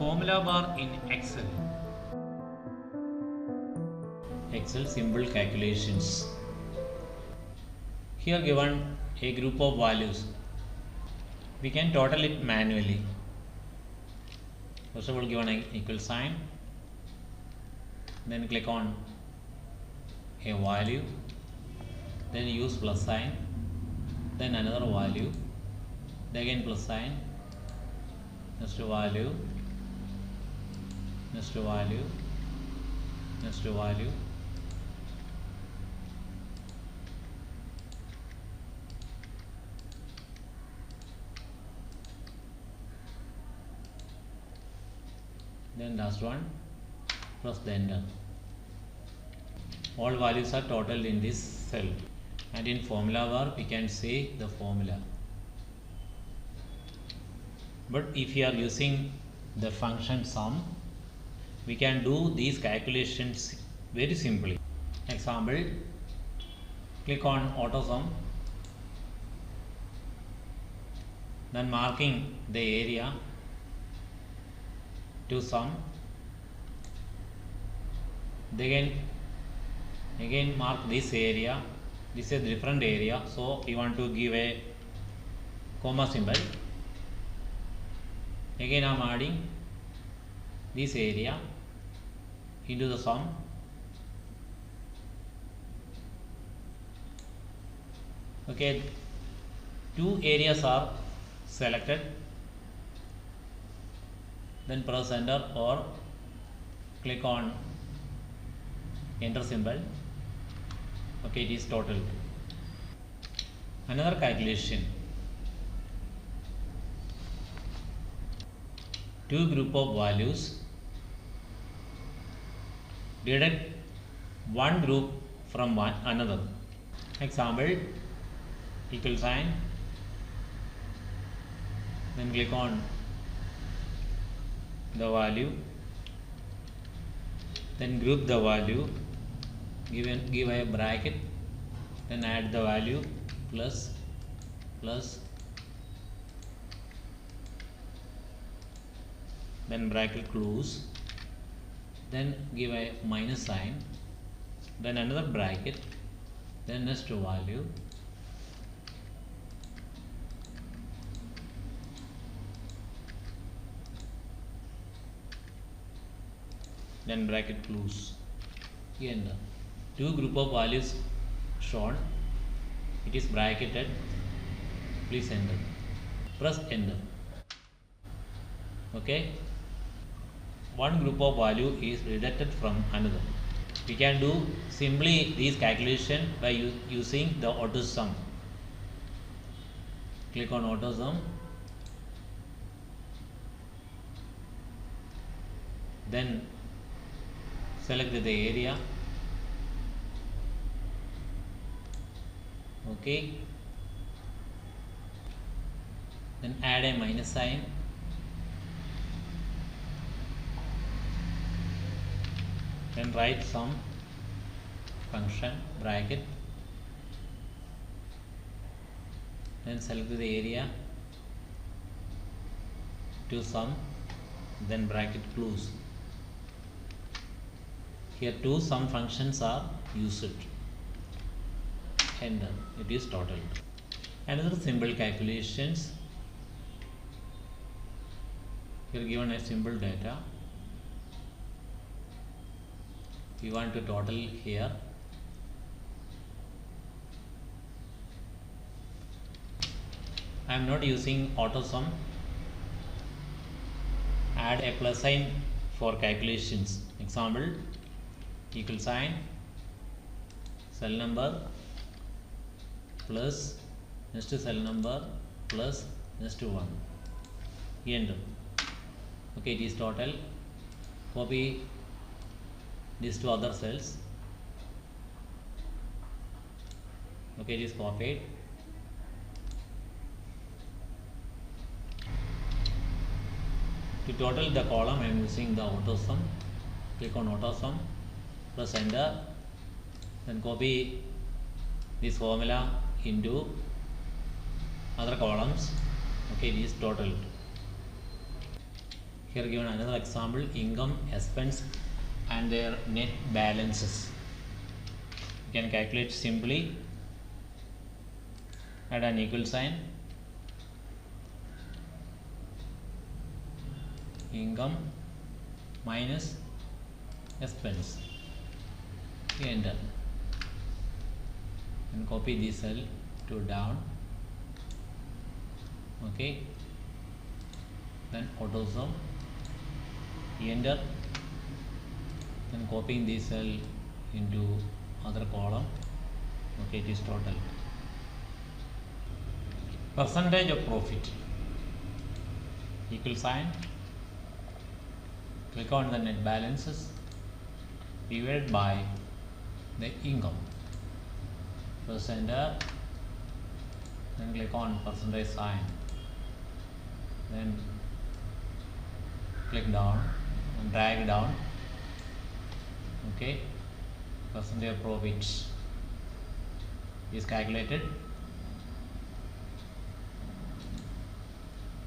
Formula bar in Excel. Excel simple calculations. Here given a group of values. We can total it manually. First of all, given an equal sign. Then click on a value. Then use plus sign. Then another value. Then again plus sign. Next value. Next value. Next value. Then last one, press the enter. All values are totaled in this cell, and in formula bar we can see the formula. But if you are using the function sum, we can do these calculations very simply. Example, click on auto sum, then marking the area to sum, again mark this area. This is a different area, so we want to give a comma symbol. Again I am adding this area into the sum. Okay, two areas are selected. Then press enter or click on enter symbol. Okay, it is total. Another calculation. Two group of values. Deduct one group from another. Example, equal sign. Then click on the value, then group the value, give a bracket, then add the value plus, then bracket close, then give a minus sign, then another bracket, then next value, then bracket close. Enter. Two group of values shown. It is bracketed. Please enter. Press enter. Okay. One group of value is deducted from another. We can do simply these calculation by using the auto sum. Click on auto sum. Then select the area. Okay. Then add a minus sign. Then write sum function bracket. Then select the area to sum. Then bracket close. Here two sum functions are used. Enter. It is total. Another simple calculations. Here given a simple data. We want to total here. I am not using auto sum. Add a plus sign for calculations. Example, equal sign, cell number, plus next cell number, plus next one. Enter. Okay, it is total. Copy these two other cells. Okay, it is copied. To total the column, I am using the auto sum. Click on auto sum, press enter, then copy this formula into other columns. Okay, it is totaled. Here given another example, income, expense and their net balances. You can calculate simply, add an equal sign, income minus expense, enter, and copy this cell to down, okay, then auto sum, enter, then copying this cell into other column, okay, it is total. Percentage of profit, equal sign, click on the net balances divided by the income, press enter, then click on percentage sign, then click down and drag down, okay, percentage of profit is calculated.